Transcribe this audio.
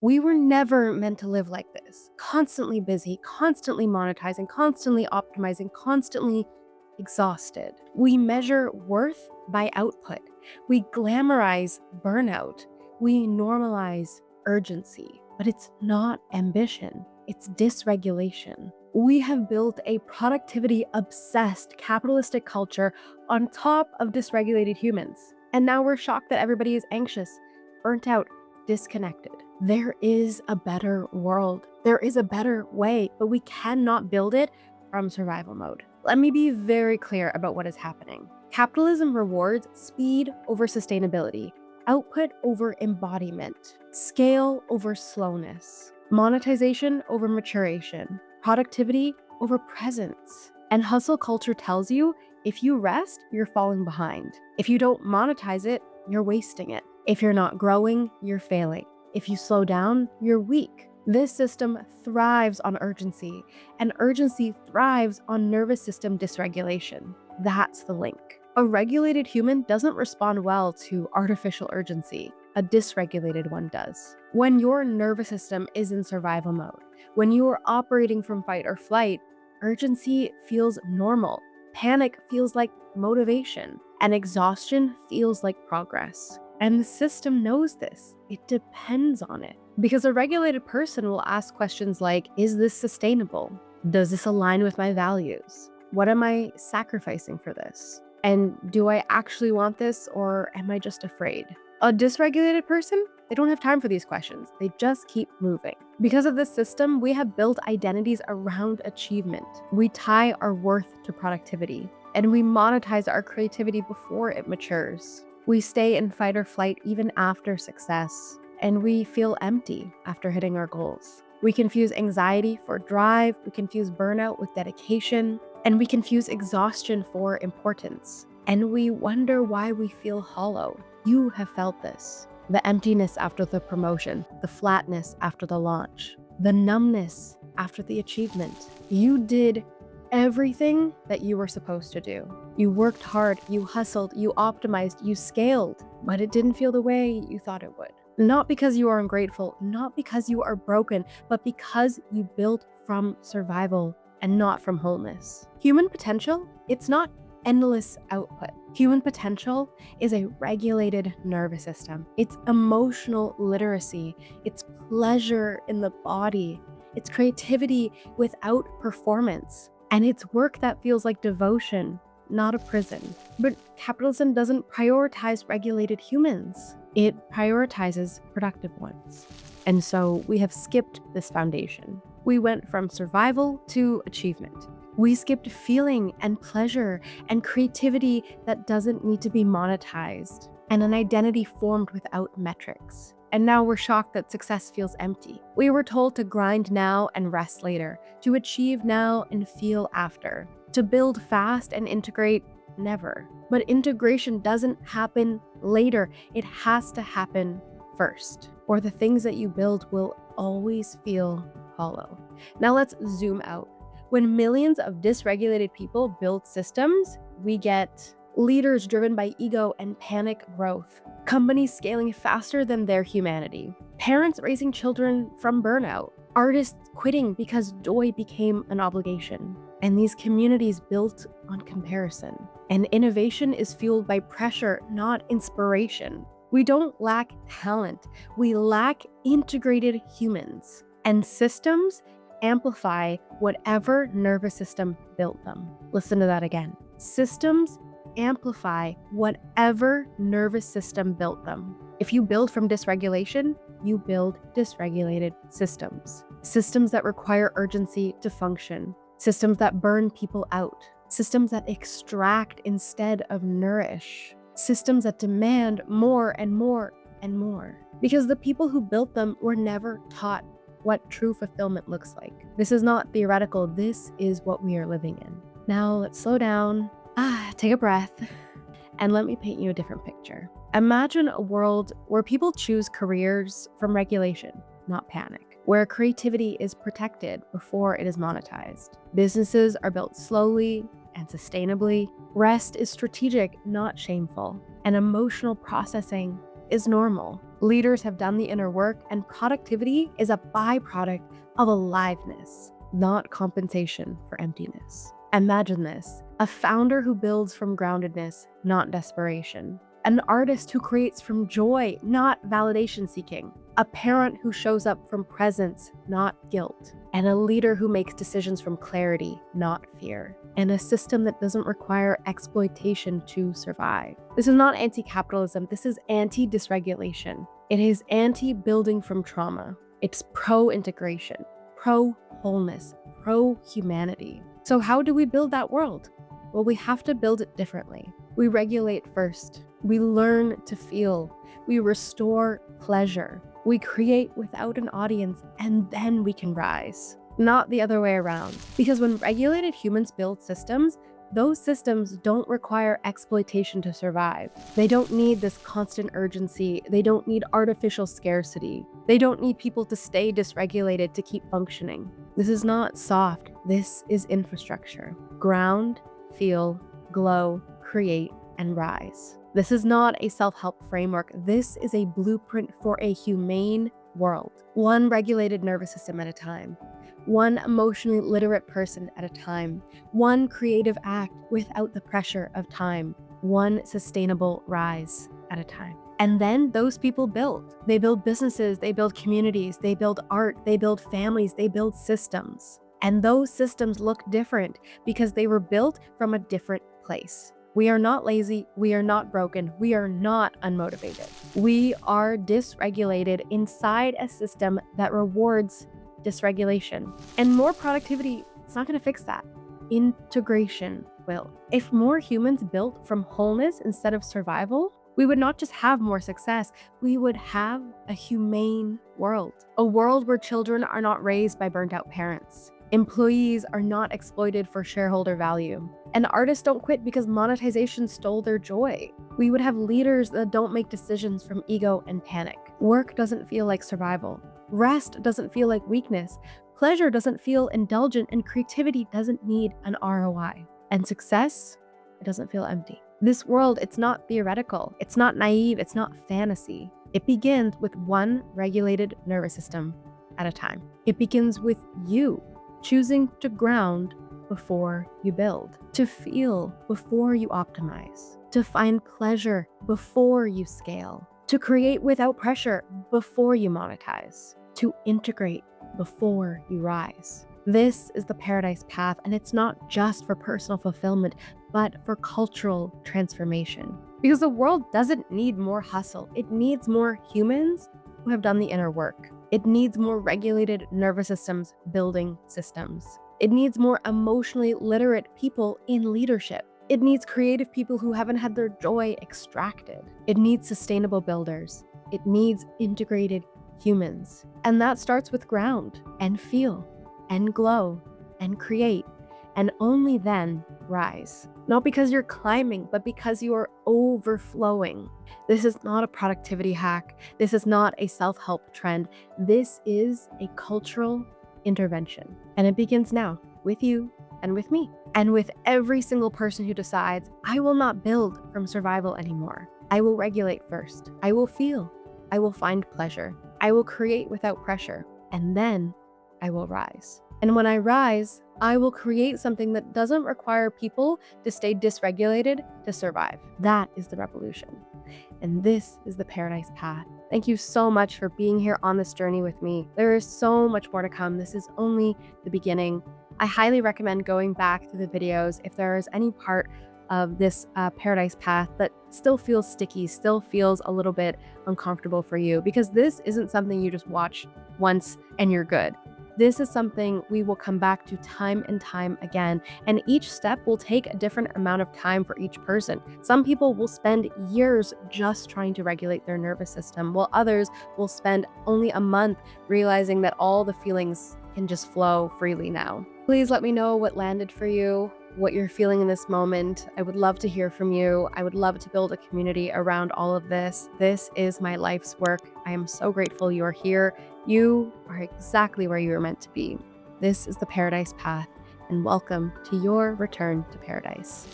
We were never meant to live like this, constantly busy, constantly monetizing, constantly optimizing, constantly exhausted. We measure worth by output. We glamorize burnout. We normalize urgency, but it's not ambition, it's dysregulation. We have built a productivity obsessed capitalistic culture on top of dysregulated humans. And now we're shocked that everybody is anxious, burnt out, disconnected. There is a better world. There is a better way, but we cannot build it from survival mode. Let me be very clear about what is happening. Capitalism rewards speed over sustainability, output over embodiment, scale over slowness, monetization over maturation, productivity over presence. And hustle culture tells you if you rest, you're falling behind. If you don't monetize it, you're wasting it. If you're not growing, you're failing. If you slow down, you're weak. This system thrives on urgency, and urgency thrives on nervous system dysregulation. That's the link. A regulated human doesn't respond well to artificial urgency. A dysregulated one does. When your nervous system is in survival mode, when you are operating from fight or flight, urgency feels normal. Panic feels like motivation, and exhaustion feels like progress. And the system knows this. It depends on it. Because a regulated person will ask questions like, is this sustainable? Does this align with my values? What am I sacrificing for this? And do I actually want this, or am I just afraid? A dysregulated person, they don't have time for these questions. They just keep moving. Because of this system, we have built identities around achievement. We tie our worth to productivity, and we monetize our creativity before it matures. We stay in fight or flight even after success, and we feel empty after hitting our goals. We confuse anxiety for drive, we confuse burnout with dedication, and we confuse exhaustion for importance. And we wonder why we feel hollow. You have felt this. The emptiness after the promotion, the flatness after the launch, the numbness after the achievement. You did everything that you were supposed to do. You worked hard, you hustled, you optimized, you scaled, but it didn't feel the way you thought it would. Not because you are ungrateful, not because you are broken, but because you built from survival and not from wholeness. Human potential, it's not endless output. Human potential is a regulated nervous system. It's emotional literacy. It's pleasure in the body. It's creativity without performance. And it's work that feels like devotion, not a prison. But capitalism doesn't prioritize regulated humans. It prioritizes productive ones. And so we have skipped this foundation. We went from survival to achievement. We skipped feeling and pleasure and creativity that doesn't need to be monetized, and an identity formed without metrics. And now we're shocked that success feels empty. We were told to grind now and rest later, to achieve now and feel after, to build fast and integrate never. But integration doesn't happen later. It has to happen first, or the things that you build will always feel hollow. Now let's zoom out. When millions of dysregulated people build systems, we get leaders driven by ego and panic growth, companies scaling faster than their humanity, parents raising children from burnout, artists quitting because joy became an obligation, and these communities built on comparison. And innovation is fueled by pressure, not inspiration. We don't lack talent, we lack integrated humans. And systems amplify whatever nervous system built them. Listen to that again. Systems amplify whatever nervous system built them. If you build from dysregulation, you build dysregulated systems. Systems that require urgency to function. Systems that burn people out. Systems that extract instead of nourish. Systems that demand more and more and more. Because the people who built them were never taught what true fulfillment looks like. This is not theoretical, this is what we are living in. Now let's slow down, take a breath, and let me paint you a different picture. Imagine a world where people choose careers from regulation, not panic, where creativity is protected before it is monetized. Businesses are built slowly and sustainably. Rest is strategic, not shameful, and emotional processing is normal. Leaders have done the inner work, and productivity is a byproduct of aliveness, not compensation for emptiness. Imagine this: a founder who builds from groundedness, not desperation. An artist who creates from joy, not validation seeking. A parent who shows up from presence, not guilt. And a leader who makes decisions from clarity, not fear. And a system that doesn't require exploitation to survive. This is not anti-capitalism, this is anti-dysregulation. It is anti-building from trauma. It's pro-integration, pro-wholeness, pro-humanity. So how do we build that world? Well, we have to build it differently. We regulate first. We learn to feel. We restore pleasure. We create without an audience, and then we can rise. Not the other way around. Because when regulated humans build systems, those systems don't require exploitation to survive. They don't need this constant urgency. They don't need artificial scarcity. They don't need people to stay dysregulated to keep functioning. This is not soft. This is infrastructure. Ground, feel, glow, create, and rise. This is not a self-help framework. This is a blueprint for a humane world. One regulated nervous system at a time. One emotionally literate person at a time. One creative act without the pressure of time. One sustainable rise at a time. And then those people build. They build businesses, they build communities, they build art, they build families, they build systems. And those systems look different because they were built from a different place. We are not lazy, we are not broken, we are not unmotivated. We are dysregulated inside a system that rewards dysregulation. And more productivity, it's not gonna fix that. Integration will. If more humans built from wholeness instead of survival, we would not just have more success, we would have a humane world. A world where children are not raised by burnt out parents. Employees are not exploited for shareholder value. And artists don't quit because monetization stole their joy. We would have leaders that don't make decisions from ego and panic. Work doesn't feel like survival. Rest doesn't feel like weakness. Pleasure doesn't feel indulgent, and creativity doesn't need an ROI. And success, it doesn't feel empty. This world, it's not theoretical. It's not naive. It's not fantasy. It begins with one regulated nervous system at a time. It begins with you choosing to ground before you build, to feel before you optimize, to find pleasure before you scale, to create without pressure before you monetize, to integrate before you rise. This is the Paradise Path, and it's not just for personal fulfillment, but for cultural transformation. Because the world doesn't need more hustle. It needs more humans who have done the inner work. It needs more regulated nervous systems building systems. It needs more emotionally literate people in leadership. It needs creative people who haven't had their joy extracted. It needs sustainable builders. It needs integrated humans. And that starts with ground and feel and glow and create, and only then rise. Not because you're climbing, but because you are overflowing. This is not a productivity hack. This is not a self-help trend. This is a cultural intervention. And it begins now with you and with me, and with every single person who decides, I will not build from survival anymore. I will regulate first. I will feel. I will find pleasure. I will create without pressure. And then I will rise. And when I rise, I will create something that doesn't require people to stay dysregulated to survive. That is the revolution. And this is the Paradise Path. Thank you so much for being here on this journey with me. There is so much more to come. This is only the beginning. I highly recommend going back to the videos if there is any part of this Paradise Path that still feels sticky, still feels a little bit uncomfortable for you, because this isn't something you just watch once and you're good. This is something we will come back to time and time again, and each step will take a different amount of time for each person. Some people will spend years just trying to regulate their nervous system, while others will spend only a month realizing that all the feelings can just flow freely now. Please let me know what landed for you, what you're feeling in this moment. I would love to hear from you. I would love to build a community around all of this. This is my life's work. I am so grateful you are here. You are exactly where you are meant to be. This is the Paradise Path, and welcome to your return to paradise.